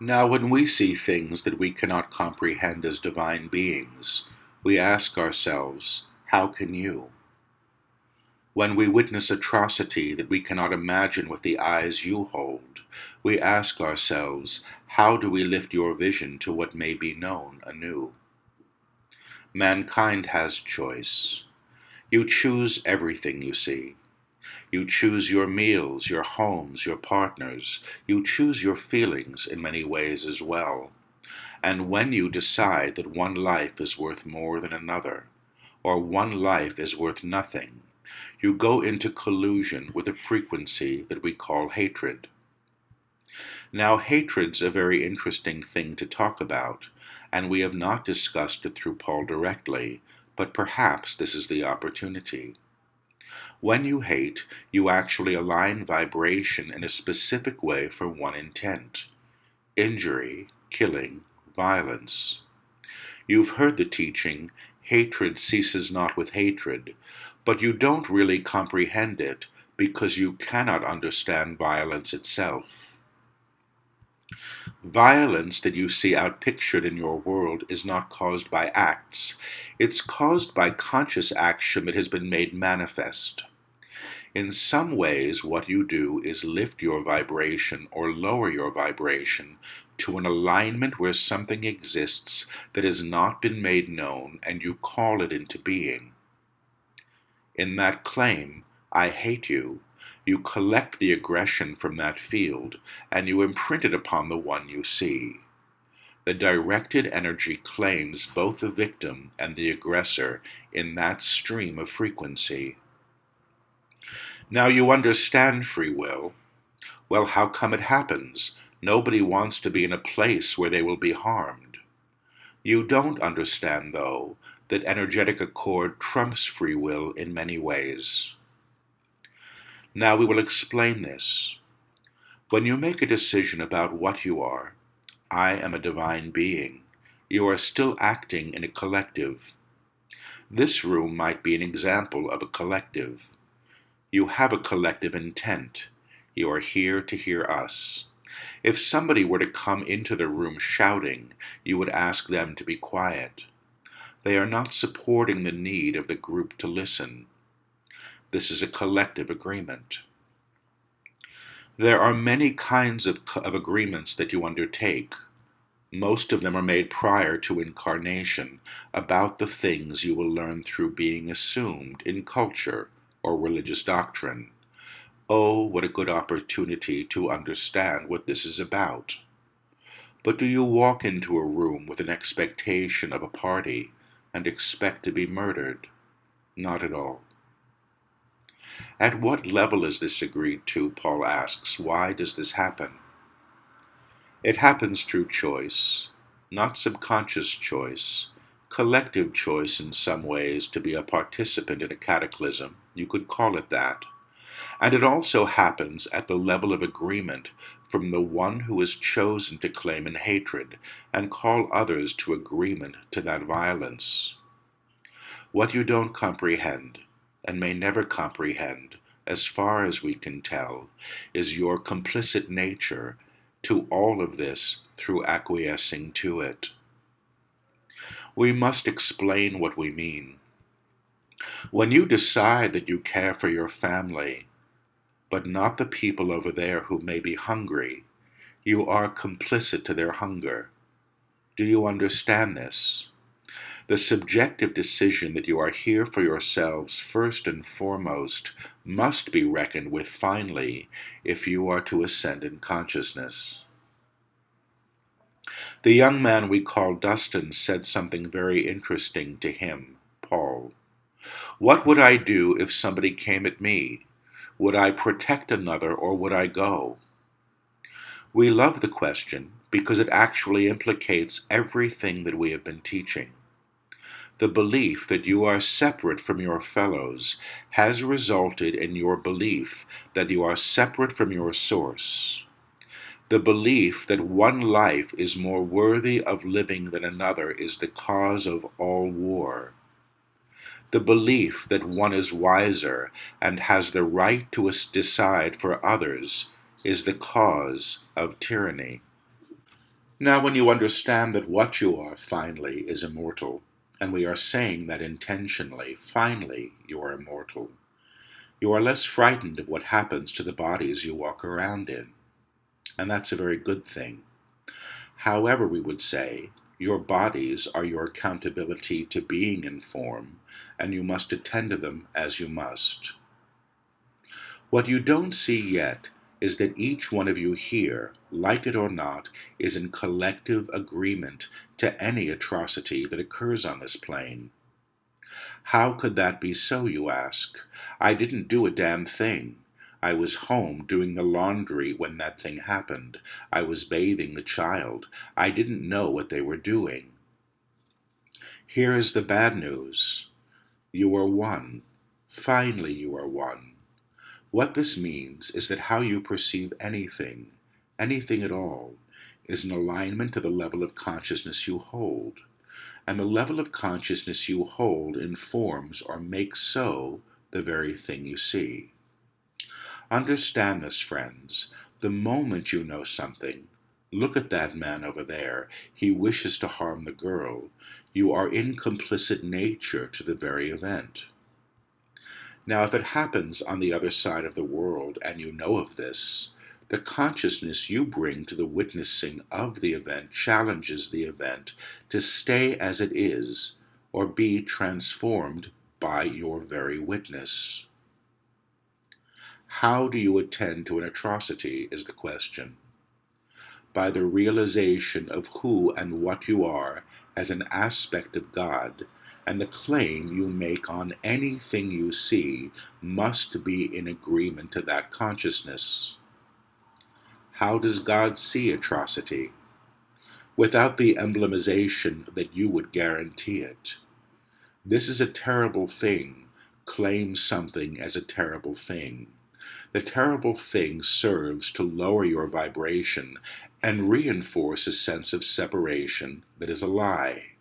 Now, when we see things that we cannot comprehend as divine beings, we ask ourselves, how can you? When we witness atrocity that we cannot imagine with the eyes you hold, we ask ourselves, how do we lift your vision to what may be known anew? Mankind has choice. You choose everything you see. You choose your meals, your homes, your partners. You choose your feelings in many ways as well. And when you decide that one life is worth more than another, or one life is worth nothing, you go into collusion with a frequency that we call hatred. Now, hatred's a very interesting thing to talk about, and we have not discussed it through Paul directly, but perhaps this is the opportunity. When you hate, you actually align vibration in a specific way for one intent: injury, killing, violence. You've heard the teaching, hatred ceases not with hatred, but you don't really comprehend it because you cannot understand violence itself. Violence that you see outpictured in your world is not caused by acts, it's caused by conscious action that has been made manifest. In some ways, what you do is lift your vibration or lower your vibration to an alignment where something exists that has not been made known and you call it into being. In that claim, I hate you, you collect the aggression from that field and you imprint it upon the one you see. The directed energy claims both the victim and the aggressor in that stream of frequency. Now you understand free will. Well, how come it happens? Nobody wants to be in a place where they will be harmed. You don't understand, though, that energetic accord trumps free will in many ways. Now we will explain this. When you make a decision about what you are, I am a divine being, you are still acting in a collective. This room might be an example of a collective. You have a collective intent. You are here to hear us. If somebody were to come into the room shouting, you would ask them to be quiet. They are not supporting the need of the group to listen. This is a collective agreement. There are many kinds of agreements that you undertake. Most of them are made prior to incarnation about the things you will learn through being assumed in culture or religious doctrine. Oh, what a good opportunity to understand what this is about. But do you walk into a room with an expectation of a party and expect to be murdered? Not at all. At what level is this agreed to, Paul asks. Why does this happen? It happens through choice, not subconscious choice, collective choice in some ways to be a participant in a cataclysm. You could call it that. And it also happens at the level of agreement from the one who has chosen to claim in hatred and call others to agreement to that violence. What you don't comprehend, and may never comprehend, as far as we can tell, is your complicit nature to all of this through acquiescing to it. We must explain what we mean. When you decide that you care for your family, but not the people over there who may be hungry, you are complicit to their hunger. Do you understand this? The subjective decision that you are here for yourselves first and foremost must be reckoned with finally if you are to ascend in consciousness. The young man we call Dustin said something very interesting to him, Paul. What would I do if somebody came at me? Would I protect another or would I go? We love the question because it actually implicates everything that we have been teaching. The belief that you are separate from your fellows has resulted in your belief that you are separate from your source. The belief that one life is more worthy of living than another is the cause of all war. The belief that one is wiser and has the right to decide for others is the cause of tyranny. Now, when you understand that what you are finally is immortal, and we are saying that intentionally, finally, you are immortal, you are less frightened of what happens to the bodies you walk around in. And that's a very good thing. However, we would say, your bodies are your accountability to being in form, and you must attend to them as you must. What you don't see yet is that each one of you here, like it or not, is in collective agreement to any atrocity that occurs on this plane. How could that be so, you ask? I didn't do a damn thing. I was home doing the laundry when that thing happened. I was bathing the child. I didn't know what they were doing. Here is the bad news. You are one. Finally, you are one. What this means is that how you perceive anything, anything at all, is in alignment to the level of consciousness you hold. And the level of consciousness you hold informs or makes so the very thing you see. Understand this, friends. The moment you know something, look at that man over there, he wishes to harm the girl, you are in complicit nature to the very event. Now, if it happens on the other side of the world and you know of this, the consciousness you bring to the witnessing of the event challenges the event to stay as it is or be transformed by your very witness. How do you attend to an atrocity is the question. By the realization of who and what you are as an aspect of God, and the claim you make on anything you see must be in agreement to that consciousness. How does God see atrocity? Without the emblemization that you would guarantee it. This is a terrible thing. Claim something as a terrible thing. The terrible thing serves to lower your vibration and reinforce a sense of separation that is a lie.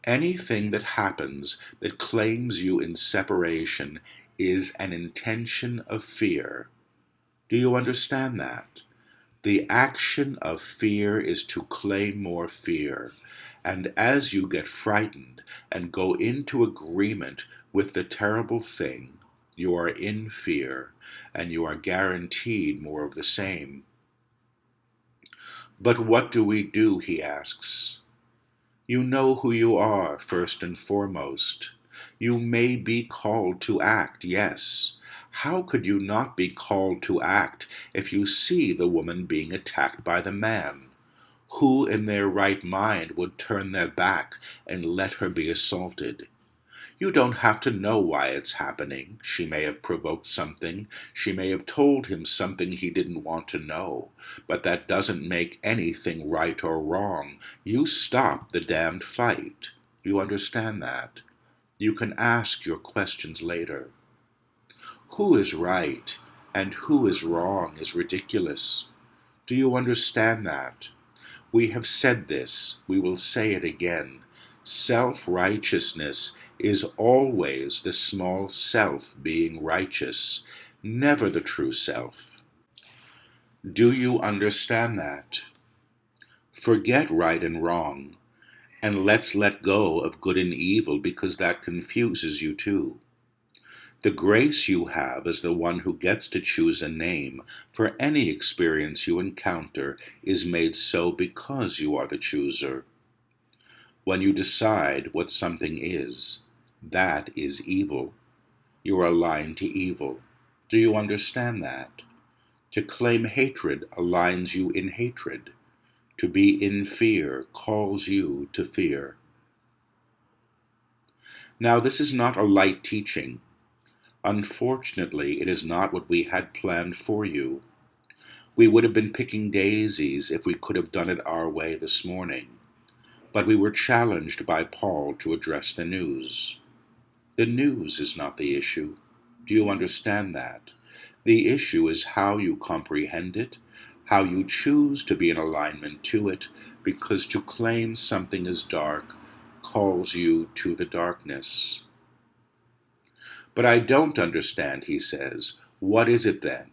Anything that happens that claims you in separation is an intention of fear. Do you understand that? The action of fear is to claim more fear. And as you get frightened and go into agreement with the terrible thing, you are in fear, and you are guaranteed more of the same. But what do we do, he asks. You know who you are, first and foremost. You may be called to act, yes. How could you not be called to act if you see the woman being attacked by the man? Who in their right mind would turn their back and let her be assaulted? You don't have to know why it's happening. She may have provoked something. She may have told him something he didn't want to know. But that doesn't make anything right or wrong. You stop the damned fight. You understand that? You can ask your questions later. Who is right and who is wrong is ridiculous. Do you understand that? We have said this. We will say it again. Self-righteousness is always the small self being righteous, never the true self. Do you understand that? Forget right and wrong, and let's let go of good and evil because that confuses you too. The grace you have as the one who gets to choose a name for any experience you encounter is made so because you are the chooser. When you decide what something is, that is evil. You are aligned to evil. Do you understand that? To claim hatred aligns you in hatred. To be in fear calls you to fear. Now, this is not a light teaching. Unfortunately, it is not what we had planned for you. We would have been picking daisies if we could have done it our way this morning. But we were challenged by Paul to address the news. The news is not the issue. Do you understand that? The issue is how you comprehend it, how you choose to be in alignment to it, because to claim something is dark calls you to the darkness. But I don't understand, he says. What is it then?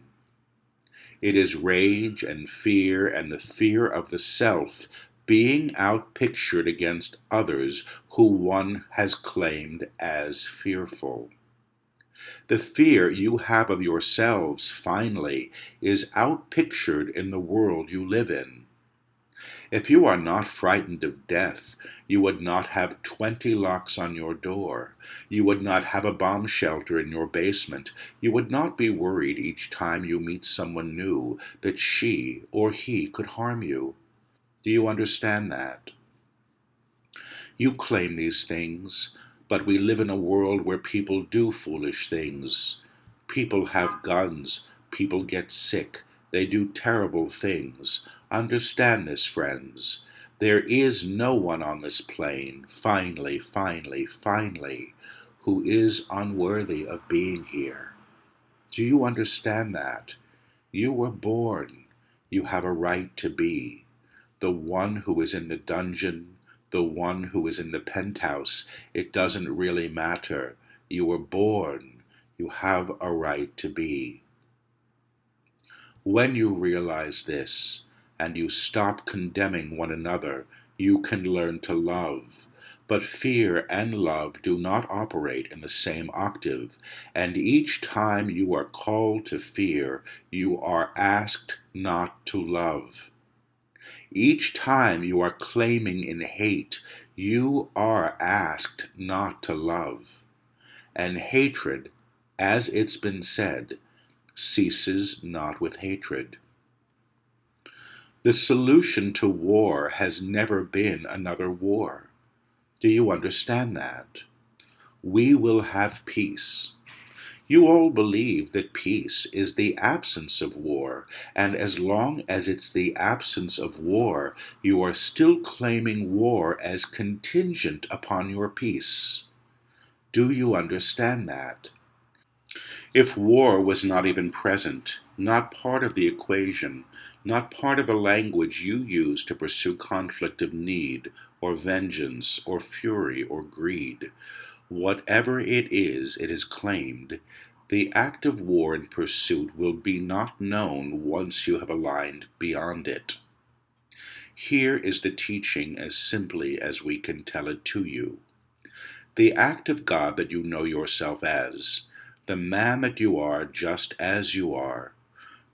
It is rage and the fear of the self being outpictured against others who one has claimed as fearful. The fear you have of yourselves, finally, is outpictured in the world you live in. If you are not frightened of death, you would not have 20 locks on your door. You would not have a bomb shelter in your basement. You would not be worried each time you meet someone new that she or he could harm you. Do you understand that? You claim these things, but we live in a world where people do foolish things. People have guns. People get sick. They do terrible things. Understand this, friends. There is no one on this plane, finally, who is unworthy of being here. Do you understand that? You were born. You have a right to be. The one who is in the dungeon, the one who is in the penthouse, it doesn't really matter. You were born. You have a right to be. When you realize this, and you stop condemning one another, you can learn to love. But fear and love do not operate in the same octave, and each time you are called to fear, you are asked not to love. Each time you are claiming in hate, you are asked not to love. And hatred, as it's been said, ceases not with hatred. The solution to war has never been another war. Do you understand that? We will have peace. You all believe that peace is the absence of war, and as long as it's the absence of war, you are still claiming war as contingent upon your peace. Do you understand that? If war was not even present, not part of the equation, not part of the language you use to pursue conflict of need, or vengeance, or fury, or greed, whatever it is claimed, the act of war in pursuit will be not known once you have aligned beyond it. Here is the teaching as simply as we can tell it to you. The act of God that you know yourself as, the man that you are just as you are,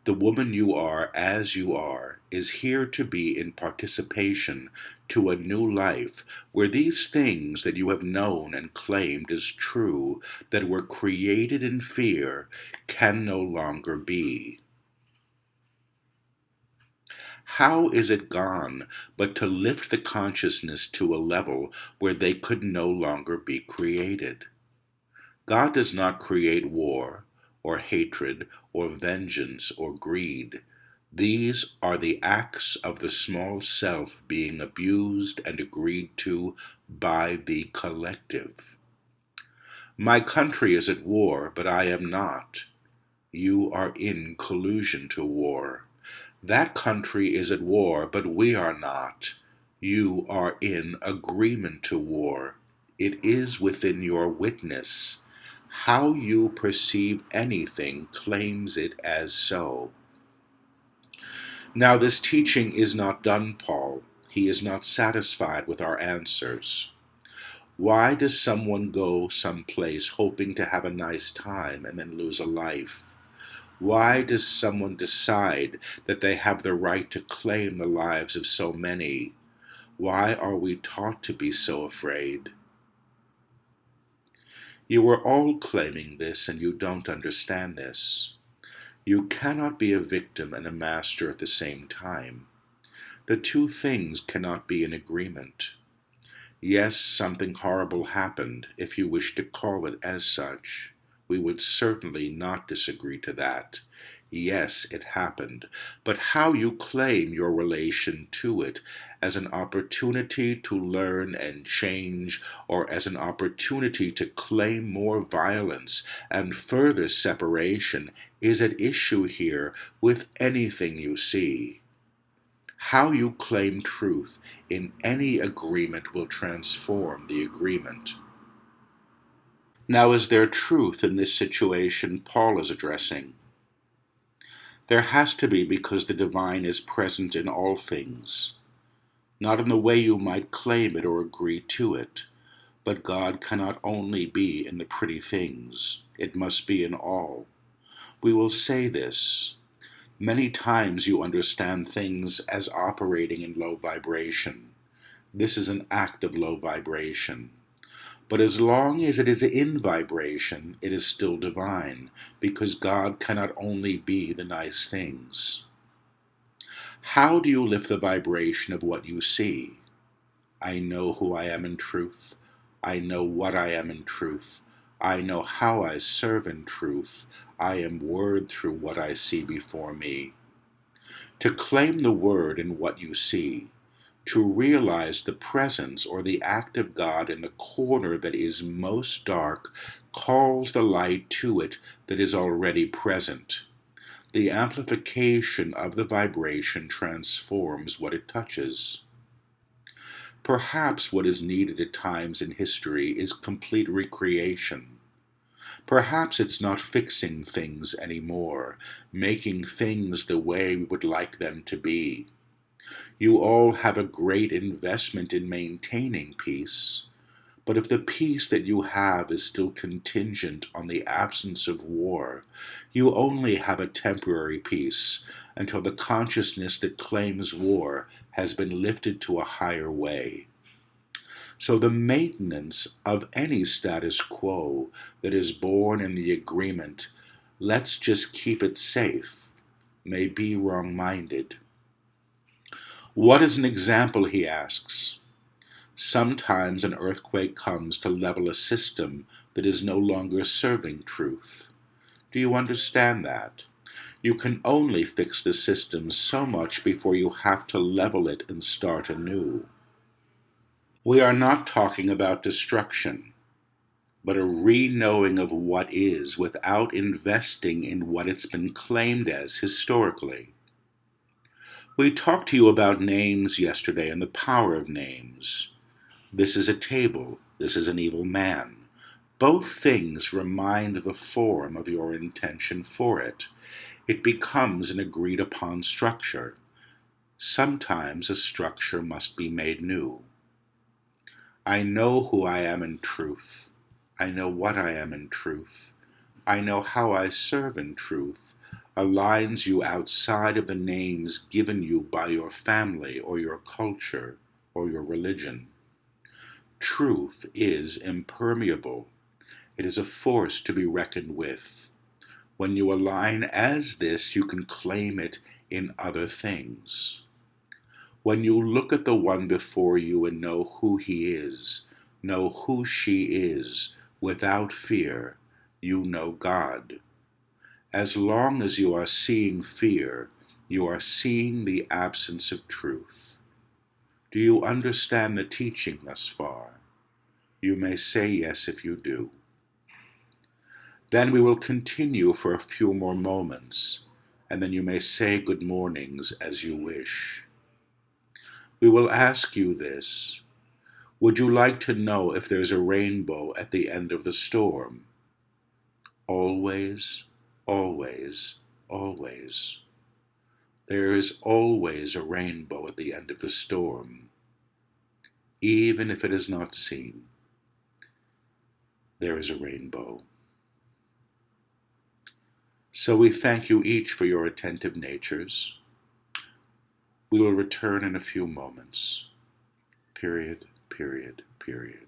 the woman you are as you are, is here to be in participation to a new life where these things that you have known and claimed as true, that were created in fear, can no longer be. How is it gone but to lift the consciousness to a level where they could no longer be created? God does not create war, or hatred, or vengeance, or greed. These are the acts of the small self being abused and agreed to by the collective. My country is at war, but I am not. You are in collusion to war. That country is at war, but we are not. You are in agreement to war. It is within your witness. How you perceive anything claims it as so. Now, this teaching is not done, Paul. He is not satisfied with our answers. Why does someone go someplace hoping to have a nice time and then lose a life? Why does someone decide that they have the right to claim the lives of so many? Why are we taught to be so afraid? You are all claiming this, and you don't understand this. You cannot be a victim and a master at the same time. The two things cannot be in agreement. Yes, something horrible happened, if you wish to call it as such. We would certainly not disagree to that. Yes, it happened, but how you claim your relation to it as an opportunity to learn and change, or as an opportunity to claim more violence and further separation, is at issue here with anything you see. How you claim truth in any agreement will transform the agreement. Now, is there truth in this situation Paul is addressing? There has to be because the divine is present in all things, not in the way you might claim it or agree to it, but God cannot only be in the pretty things, it must be in all. We will say this. Many times you understand things as operating in low vibration. This is an act of low vibration. But as long as it is in vibration, it is still divine, because God cannot only be the nice things. How do you lift the vibration of what you see? I know who I am in truth. I know what I am in truth. I know how I serve in truth. I am word through what I see before me. To claim the word in what you see, to realize the presence or the act of God in the corner that is most dark, calls the light to it that is already present. The amplification of the vibration transforms what it touches. Perhaps what is needed at times in history is complete recreation. Perhaps it's not fixing things anymore, making things the way we would like them to be. You all have a great investment in maintaining peace, but if the peace that you have is still contingent on the absence of war, you only have a temporary peace until the consciousness that claims war has been lifted to a higher way. So the maintenance of any status quo that is born in the agreement, let's just keep it safe, may be wrong-minded. What is an example, he asks? Sometimes an earthquake comes to level a system that is no longer serving truth. Do you understand that? You can only fix the system so much before you have to level it and start anew. We are not talking about destruction, but a re-knowing of what is without investing in what it's been claimed as historically. We talked to you about names yesterday and the power of names. This is a table. This is an evil man. Both things remind the form of your intention for it. It becomes an agreed-upon structure. Sometimes a structure must be made new. I know who I am in truth. I know what I am in truth. I know how I serve in truth. Aligns you outside of the names given you by your family or your culture or your religion. Truth is impermeable. It is a force to be reckoned with. When you align as this, you can claim it in other things. When you look at the one before you and know who he is, know who she is, without fear, you know God. As long as you are seeing fear, you are seeing the absence of truth. Do you understand the teaching thus far? You may say yes if you do. Then we will continue for a few more moments, and then you may say good mornings as you wish. We will ask you this. Would you like to know if there's a rainbow at the end of the storm? Always, always, always. There is always a rainbow at the end of the storm. Even if it is not seen, there is a rainbow. So we thank you each for your attentive natures. We will return in a few moments. Period, period, period.